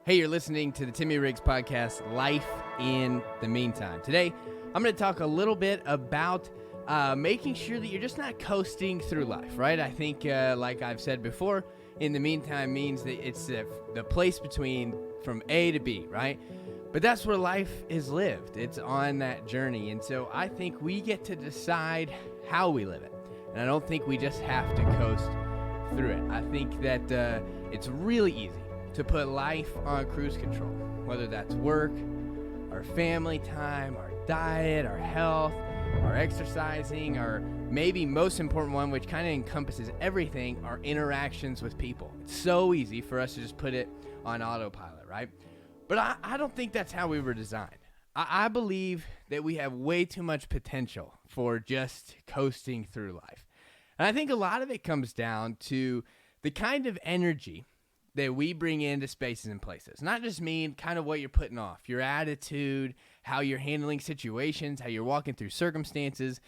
Hey, you're listening to the Timmy Riggs podcast, Life in the Meantime. Today, I'm going to talk a little bit about making sure that you're just not coasting through life, right? I think, like I've said before, in the meantime means that it's the place between from A to B, right? But that's where life is lived. It's on that journey. And so I think we get to decide how we live it. And I don't think we just have to coast through it. I think that it's really easy to put life on cruise control, whether that's work, our family time, our diet, our health, our exercising, or maybe most important one, which kind of encompasses everything, our interactions with people. It's so easy for us to just put it on autopilot, right? But I don't think that's how we were designed. I believe that we have way too much potential for just coasting through life. And I think a lot of it comes down to the kind of energy that we bring into spaces and places. Not just mean kind of what you're putting off, your attitude, how you're handling situations, how you're walking through circumstances,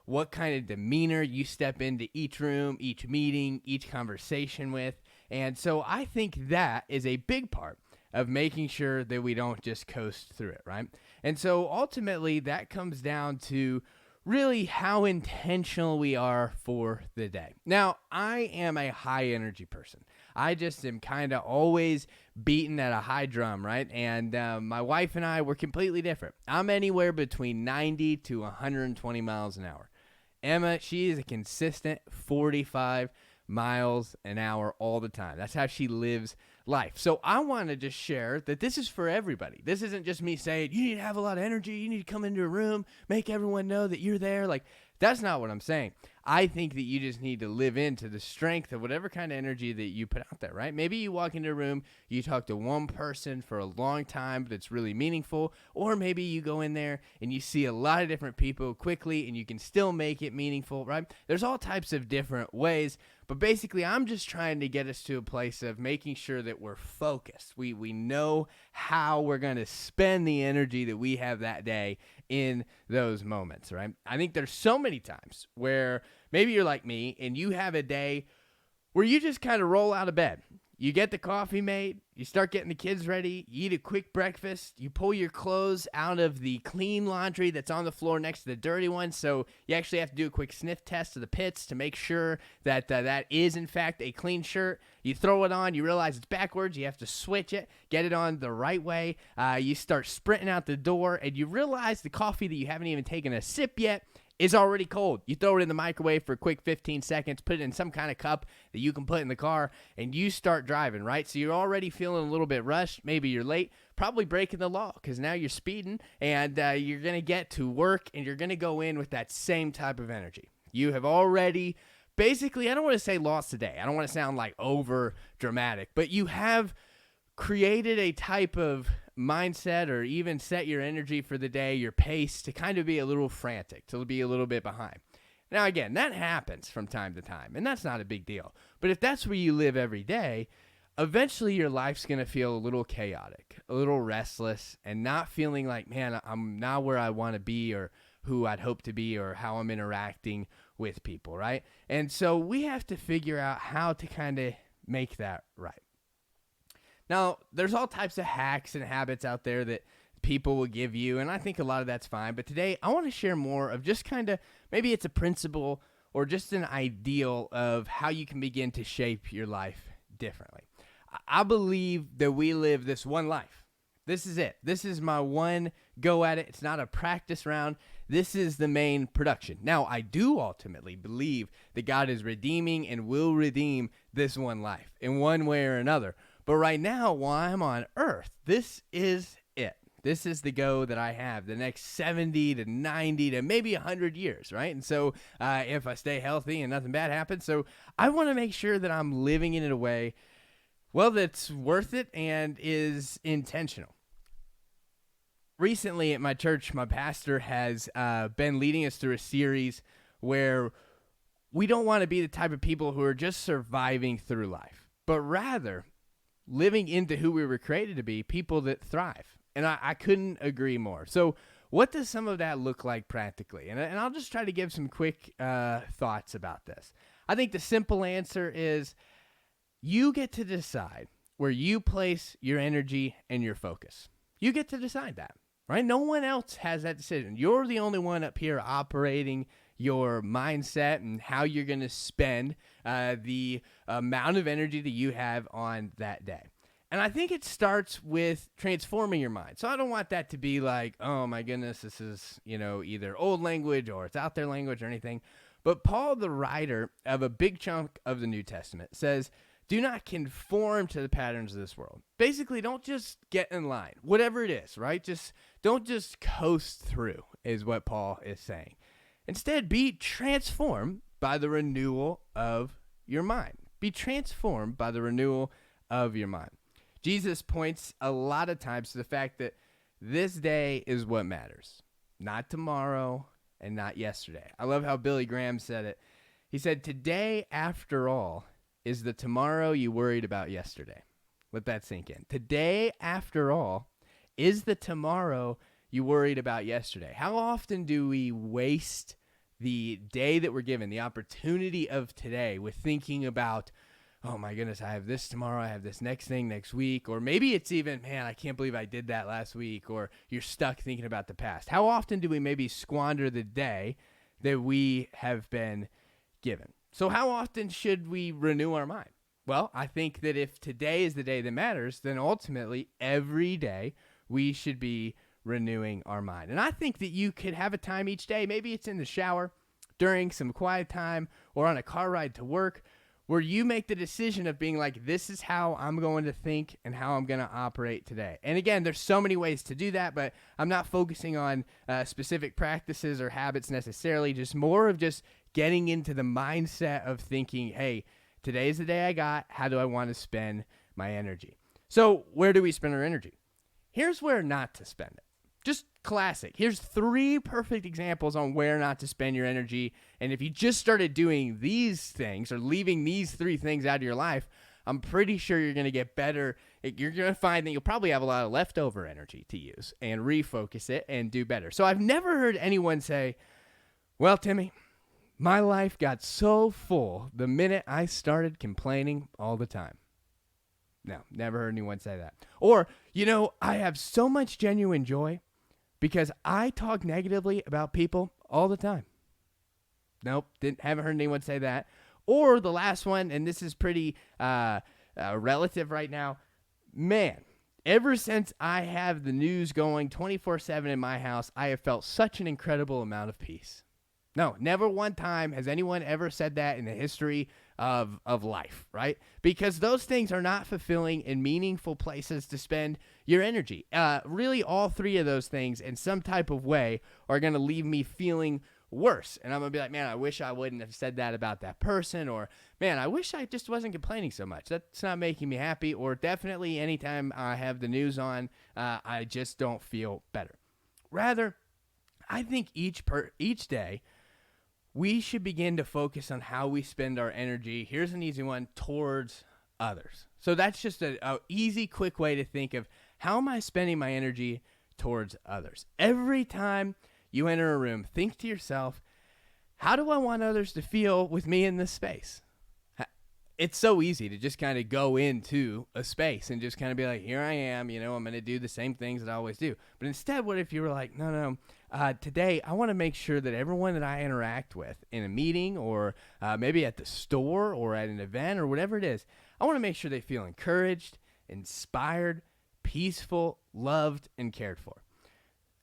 what kind of demeanor you step into each room, each meeting, each conversation with. And so I think that is a big part of making sure that we don't just coast through it, right? And so ultimately that comes down to really how intentional we are for the day. Now, I am a high energy person. I just am kind of always beating at a high drum, right? And my wife and I, we're completely different. I'm anywhere between 90 to 120 miles an hour. Emma, she is a consistent 45 miles an hour all the time. That's how she lives life. So I want to just share that this is for everybody. This isn't just me saying, you need to have a lot of energy. You need to come into a room, make everyone know that you're there. Like, that's not what I'm saying. I think that you just need to live into the strength of whatever kind of energy that you put out there, right? Maybe you walk into a room, you talk to one person for a long time that's really meaningful, or maybe you go in there and you see a lot of different people quickly and you can still make it meaningful, right? There's all types of different ways, but basically I'm just trying to get us to a place of making sure that we're focused. We know how we're going to spend the energy that we have that day in those moments, right? I think there's so many times where maybe you're like me and you have a day where you just kind of roll out of bed. You get the coffee made, you start getting the kids ready, you eat a quick breakfast, you pull your clothes out of the clean laundry that's on the floor next to the dirty one, so you actually have to do a quick sniff test of the pits to make sure that that is in fact a clean shirt. You throw it on, you realize it's backwards, you have to switch it, get it on the right way, you start sprinting out the door, and you realize the coffee that you haven't even taken a sip yet is already cold. You throw it in the microwave for a quick 15 seconds, put it in some kind of cup that you can put in the car, and you start driving, right? So you're already feeling a little bit rushed. Maybe you're late, probably breaking the law because now you're speeding, and you're going to get to work, and you're going to go in with that same type of energy. You have already basically, I don't want to say lost the day. I don't want to sound like over dramatic, but you have created a type of mindset or even set your energy for the day, your pace to kind of be a little frantic, to be a little bit behind. Now, again, that happens from time to time, and that's not a big deal. But if that's where you live every day, eventually your life's going to feel a little chaotic, a little restless, and not feeling like, man, I'm not where I want to be or who I'd hope to be or how I'm interacting with people, right? And so we have to figure out how to kind of make that right. Now, there's all types of hacks and habits out there that people will give you, and I think a lot of that's fine. But today, I want to share more of just kind of, maybe it's a principle or just an ideal of how you can begin to shape your life differently. I believe that we live this one life. This is it. This is my one go at it. It's not a practice round. This is the main production. Now, I do ultimately believe that God is redeeming and will redeem this one life in one way or another. But right now, while I'm on earth, this is it. This is the go that I have the next 70 to 90 to maybe 100 years, right? And so if I stay healthy and nothing bad happens, so I want to make sure that I'm living in a way, well, that's worth it and is intentional. Recently at my church, my pastor has been leading us through a series where we don't want to be the type of people who are just surviving through life, but rather living into who we were created to be, people that thrive. And I couldn't agree more. So what does some of that look like practically? And I'll just try to give some quick thoughts about this. I think the simple answer is you get to decide where you place your energy and your focus. You get to decide that, right? No one else has that decision. You're the only one up here operating your mindset and how you're going to spend the amount of energy that you have on that day. And I think it starts with transforming your mind. So I don't want that to be like, oh my goodness, this is, either old language or it's out there language or anything. But Paul, the writer of a big chunk of the New Testament, says, do not conform to the patterns of this world. Basically, don't just get in line, whatever it is, right? Don't just coast through is what Paul is saying. Instead, be transformed by the renewal of your mind. Be transformed by the renewal of your mind. Jesus points a lot of times to the fact that this day is what matters, not tomorrow and not yesterday. I love how Billy Graham said it. He said, today, after all, is the tomorrow you worried about yesterday. Let that sink in. Today, after all, is the tomorrow you worried about yesterday. How often do we waste the day that we're given, the opportunity of today, with thinking about, oh my goodness, I have this tomorrow, I have this next thing next week, or maybe it's even, man, I can't believe I did that last week, or you're stuck thinking about the past. How often do we maybe squander the day that we have been given? So how often should we renew our mind? Well, I think that if today is the day that matters, then ultimately every day we should be renewing our mind. And I think that you could have a time each day, maybe it's in the shower, during some quiet time, or on a car ride to work, where you make the decision of being like, this is how I'm going to think and how I'm going to operate today. And again, there's so many ways to do that, but I'm not focusing on specific practices or habits necessarily, just more of just getting into the mindset of thinking, hey, today's the day I got. How do I want to spend my energy? So where do we spend our energy? Here's where not to spend it. Just classic. Here's 3 perfect examples on where not to spend your energy. And if you just started doing these things or leaving these 3 things out of your life, I'm pretty sure you're going to get better. You're going to find that you'll probably have a lot of leftover energy to use and refocus it and do better. So I've never heard anyone say, well, Timmy, my life got so full the minute I started complaining all the time. No, never heard anyone say that. Or, I have so much genuine joy because I talk negatively about people all the time. Nope, haven't heard anyone say that. Or the last one, and this is pretty relative right now. Man, ever since I have the news going 24/7 in my house, I have felt such an incredible amount of peace. No, never one time has anyone ever said that in the history of life, right? Because those things are not fulfilling and meaningful places to spend your energy. Really, all 3 of those things in some type of way are going to leave me feeling worse. And I'm going to be like, man, I wish I wouldn't have said that about that person. Or, man, I wish I just wasn't complaining so much. That's not making me happy. Or definitely anytime I have the news on, I just don't feel better. Rather, I think each day, we should begin to focus on how we spend our energy. Here's an easy one, towards others. So that's just an easy, quick way to think of how am I spending my energy towards others. Every time you enter a room, think to yourself, how do I want others to feel with me in this space? It's so easy to just kind of go into a space and just kind of be like, here I am, I'm going to do the same things that I always do. But instead, what if you were like, no, today I want to make sure that everyone that I interact with in a meeting or maybe at the store or at an event or whatever it is, I want to make sure they feel encouraged, inspired, peaceful, loved, and cared for.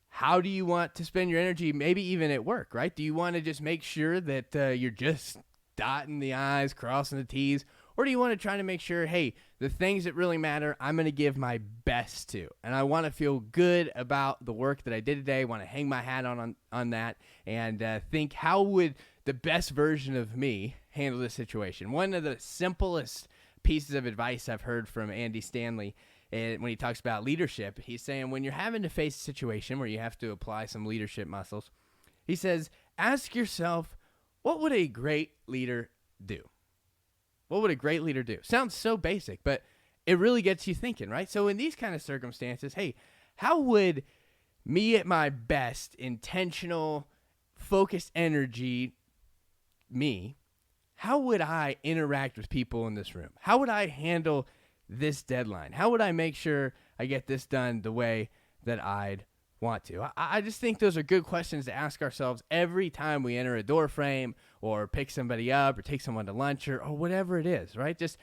How do you want to spend your energy, maybe even at work, right? Do you want to just make sure that you're just dotting the I's, crossing the T's, or do you want to try to make sure, hey, the things that really matter, I'm going to give my best to, and I want to feel good about the work that I did today, want to hang my hat on that, and think, how would the best version of me handle this situation? One of the simplest pieces of advice I've heard from Andy Stanley, when he talks about leadership, he's saying when you're having to face a situation where you have to apply some leadership muscles, he says, ask yourself, what would a great leader do? What would a great leader do? Sounds so basic, but it really gets you thinking, right? So in these kind of circumstances, hey, how would me at my best, intentional, focused energy, how would I interact with people in this room? How would I handle this deadline? How would I make sure I get this done the way that I'd want to? I just think those are good questions to ask ourselves every time we enter a door frame or pick somebody up or take someone to lunch or whatever it is, right? Just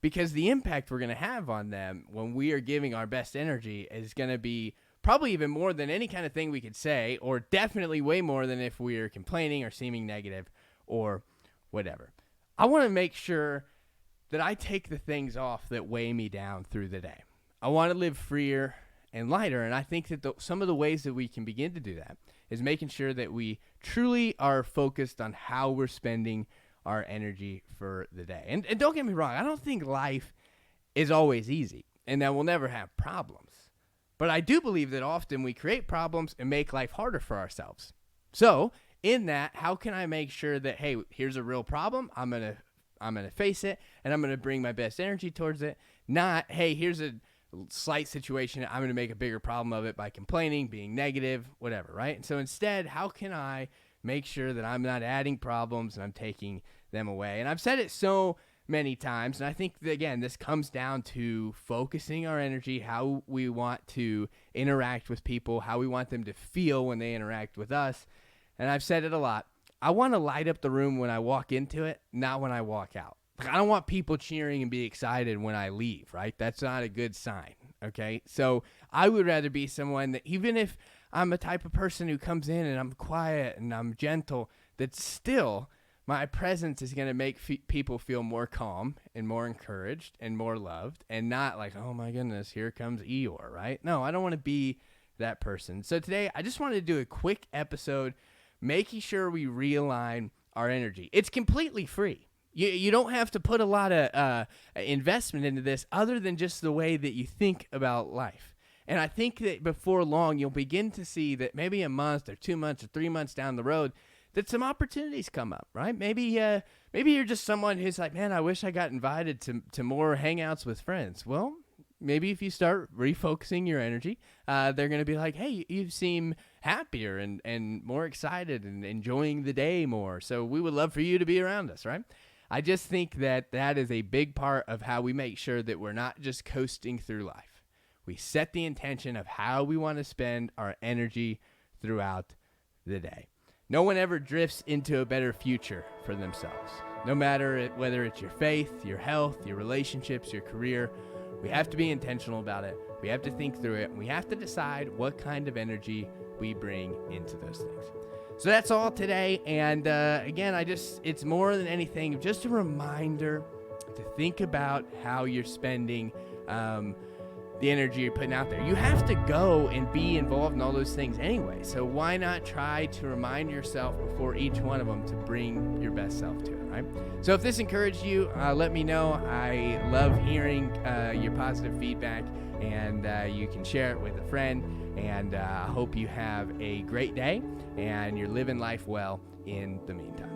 because the impact we're going to have on them when we are giving our best energy is going to be probably even more than any kind of thing we could say, or definitely way more than if we are complaining or seeming negative or whatever. I want to make sure that I take the things off that weigh me down through the day. I want to live freer and lighter, and I think that some of the ways that we can begin to do that is making sure that we truly are focused on how we're spending our energy for the day. And don't get me wrong, I don't think life is always easy and that we'll never have problems. But I do believe that often we create problems and make life harder for ourselves. So in that, how can I make sure that, hey, here's a real problem, I'm gonna face it, and I'm gonna bring my best energy towards it. Not, hey, here's a slight situation, I'm gonna make a bigger problem of it by complaining, being negative, whatever, right? And so instead, how can I make sure that I'm not adding problems and I'm taking them away? And I've said it so many times, and I think that, again, this comes down to focusing our energy, how we want to interact with people, how we want them to feel when they interact with us. And I've said it a lot. I want to light up the room when I walk into it, not when I walk out. I don't want people cheering and be excited when I leave, right? That's not a good sign, okay? So I would rather be someone that, even if I'm a type of person who comes in and I'm quiet and I'm gentle, that still my presence is going to make people feel more calm and more encouraged and more loved, and not like, oh my goodness, here comes Eeyore, right? No, I don't want to be that person. So today I just wanted to do a quick episode making sure we realign our energy. It's completely free. You don't have to put a lot of investment into this other than just the way that you think about life. And I think that before long, you'll begin to see that maybe a month or 2 months or 3 months down the road, that some opportunities come up, right? Maybe you're just someone who's like, man, I wish I got invited to more hangouts with friends. Well, maybe if you start refocusing your energy, they're going to be like, hey, you seem happier and more excited and enjoying the day more. So we would love for you to be around us, right? I just think that that is a big part of how we make sure that we're not just coasting through life. We set the intention of how we want to spend our energy throughout the day. No one ever drifts into a better future for themselves. No matter whether it's your faith, your health, your relationships, your career, we have to be intentional about it. We have to think through it. And we have to decide what kind of energy we bring into those things. So that's all today. And again, it's more than anything, just a reminder to think about how you're spending the energy you're putting out there. You have to go and be involved in all those things anyway. So why not try to remind yourself before each one of them to bring your best self to it, right? So if this encouraged you, let me know. I love hearing your positive feedback, and you can share it with a friend. And I hope you have a great day and you're living life well in the meantime.